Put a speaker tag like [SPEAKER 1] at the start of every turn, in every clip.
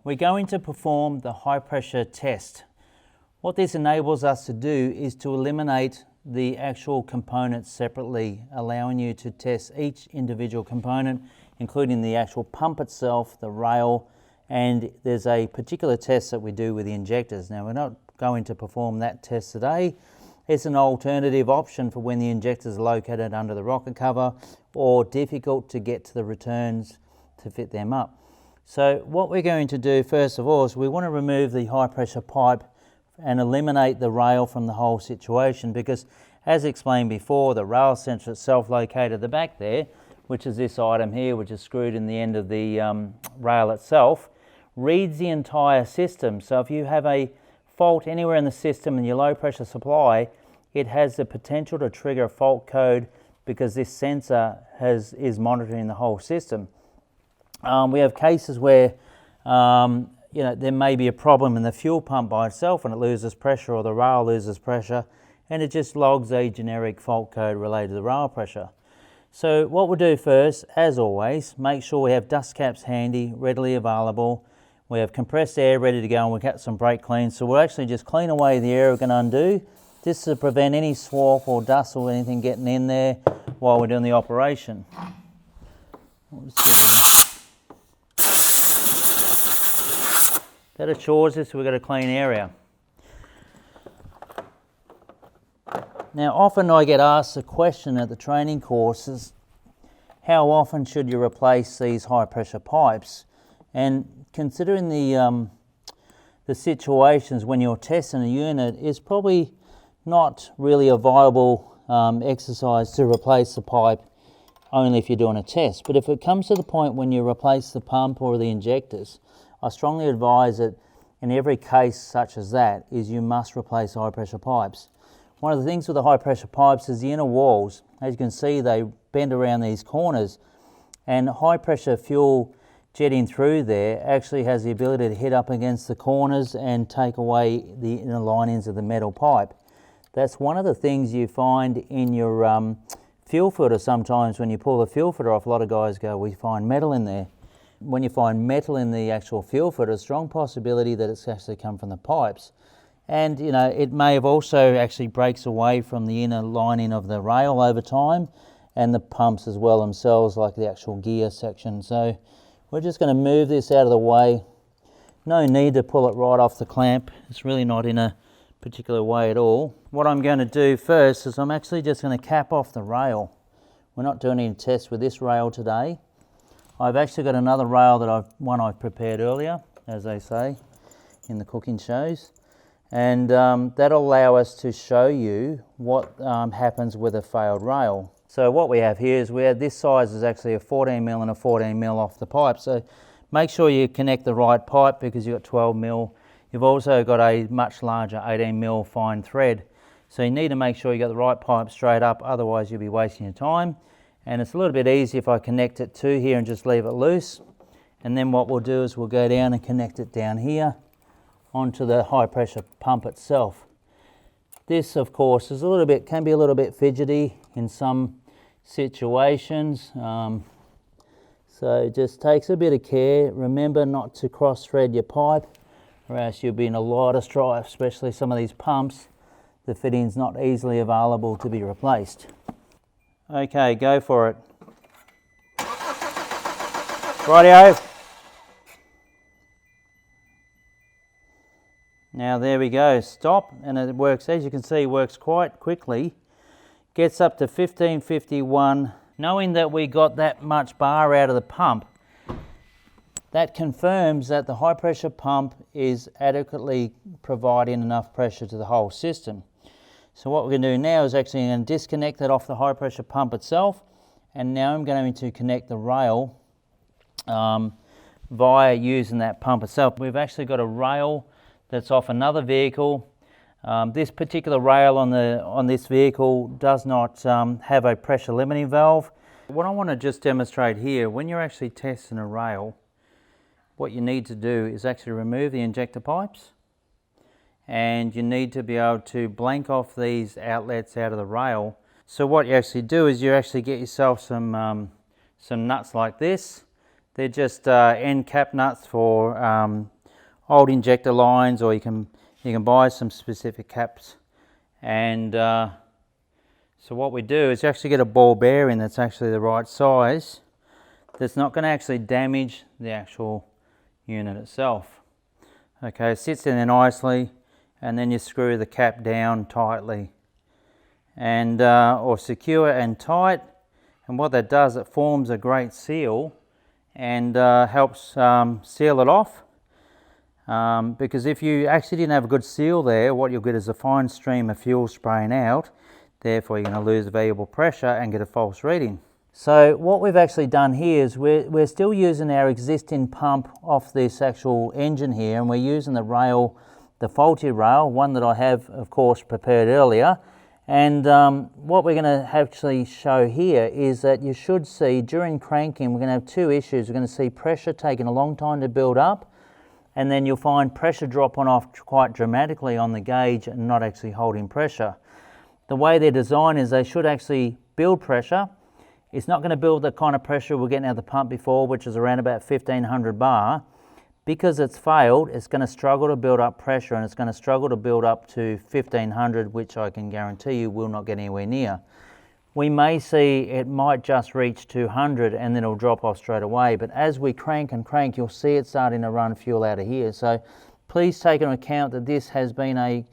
[SPEAKER 1] we're going to perform the high pressure test. What this enables us to do is to eliminate the actual components separately, allowing you to test each individual component, including the actual pump itself, the rail, and there's a particular test that we do with the injectors. Now, we're not going to perform that test today. It's an alternative option for when the injector is located under the rocker cover or difficult to get to the returns to fit them up. So what we're going to do first of all is we want to remove the high pressure pipe and eliminate the rail from the whole situation, because as explained before, the rail sensor itself located at the back there, which is this item here, which is screwed in the end of the rail itself, reads the entire system. So if you have a fault anywhere in the system in your low pressure supply, it has the potential to trigger a fault code because this sensor is monitoring the whole system. We have cases where there may be a problem in the fuel pump by itself and it loses pressure, or the rail loses pressure, and it just logs a generic fault code related to the rail pressure. So what we'll do first, as always, make sure we have dust caps handy, readily available. We have compressed air ready to go, and we've got some brake clean. So we'll actually just clean away the air we're going to undo, just to prevent any swap or dust or anything getting in there while we're doing the operation. That assures us we've got a clean area. Now, often I get asked a question at the training courses, how often should you replace these high pressure pipes? And considering the situations when you're testing a unit, is probably not really a viable exercise to replace the pipe only if you're doing a test. But if it comes to the point when you replace the pump or the injectors, I strongly advise that in every case such as that is you must replace high pressure pipes. One of the things with the high pressure pipes is the inner walls. As you can see, they bend around these corners, and high pressure fuel jetting through there actually has the ability to hit up against the corners and take away the inner linings of the metal pipe. That's one of the things you find in your fuel filter sometimes. When you pull the fuel filter off, a lot of guys go, we find metal in there. When you find metal in the actual fuel filter, a strong possibility that it's actually come from the pipes. And it may have also actually breaks away from the inner lining of the rail over time, and the pumps as well themselves, like the actual gear section. So we're just going to move this out of the way. No need to pull it right off the clamp. It's really not in a particular way at all. What I'm going to do first is I'm actually just going to cap off the rail. We're not doing any tests with this rail today. I've actually got another rail that I've prepared earlier, as they say in the cooking shows, and that'll allow us to show you what happens with a failed rail. So what we have here is this size is actually a 14mm and a 14mm off the pipe. So make sure you connect the right pipe, because you've got 12mm. You've also got a much larger 18mm fine thread. So you need to make sure you got the right pipe straight up, otherwise you'll be wasting your time. And it's a little bit easier if I connect it to here and just leave it loose. And then what we'll do is we'll go down and connect it down here onto the high pressure pump itself. This, of course, can be a little bit fidgety in some situations. So it just takes a bit of care. Remember not to cross thread your pipe, or else you'll be in a lot of strife, especially some of these pumps. The fitting's not easily available to be replaced. Okay, go for it. Rightio. Now there we go, stop, and it works, as you can see, works quite quickly. Gets up to 1551. Knowing that we got that much bar out of the pump, that confirms that the high pressure pump is adequately providing enough pressure to the whole system. So what we're going to do now is actually going to disconnect that off the high pressure pump itself, and now I'm going to connect the rail via using that pump itself. We've actually got a rail that's off another vehicle. This particular rail on this vehicle does not have a pressure limiting valve. What I want to just demonstrate here, when you're actually testing a rail, what you need to do is actually remove the injector pipes, and you need to be able to blank off these outlets out of the rail. So what you actually do is you actually get yourself some nuts like this. They're just end cap nuts for old injector lines, or you can buy some specific caps. And so what we do is actually get a ball bearing that's actually the right size, that's not going to actually damage the actual unit itself. Okay, it sits in there nicely, and then you screw the cap down tightly, and or secure and tight. And what that does, it forms a great seal and helps seal it off. Because if you actually didn't have a good seal there, what you'll get is a fine stream of fuel spraying out. Therefore, you're going to lose valuable pressure and get a false reading. So what we've actually done here is we're still using our existing pump off this actual engine here, and we're using the rail, the faulty rail, one that I have, of course, prepared earlier. And what we're going to actually show here is that you should see during cranking, we're going to have two issues. We're going to see pressure taking a long time to build up, and then you'll find pressure dropping off quite dramatically on the gauge and not actually holding pressure. The way they're designed is they should actually build pressure. It's not going to build the kind of pressure we're getting out of the pump before, which is around about 1500 bar. Because it's failed, it's going to struggle to build up pressure, and it's going to struggle to build up to 1500, which I can guarantee you will not get anywhere near. We may see it might just reach 200 and then it'll drop off straight away, but as we crank and crank, you'll see it starting to run fuel out of here. So please take into account that this has been a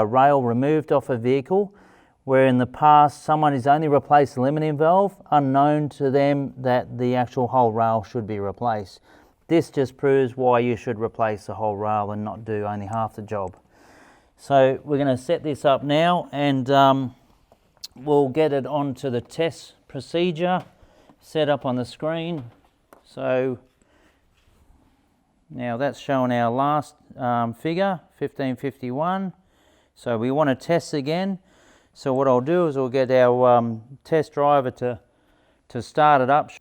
[SPEAKER 1] rail removed off a vehicle, where in the past someone has only replaced the limiting valve, unknown to them that the actual whole rail should be replaced. This just proves why you should replace the whole rail and not do only half the job. So we're going to set this up now, and we'll get it onto the test procedure set up on the screen. So now that's showing our last figure, 1551. So we want to test again. So what I'll do is we'll get our test driver to start it up.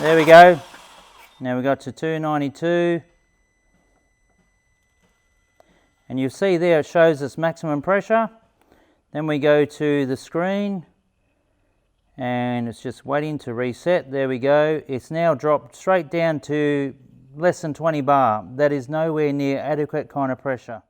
[SPEAKER 1] There we go. Now we got to 292, and you see there it shows us maximum pressure. Then we go to the screen, and it's just waiting to reset. There we go. It's now dropped straight down to less than 20 bar. That is nowhere near adequate kind of pressure.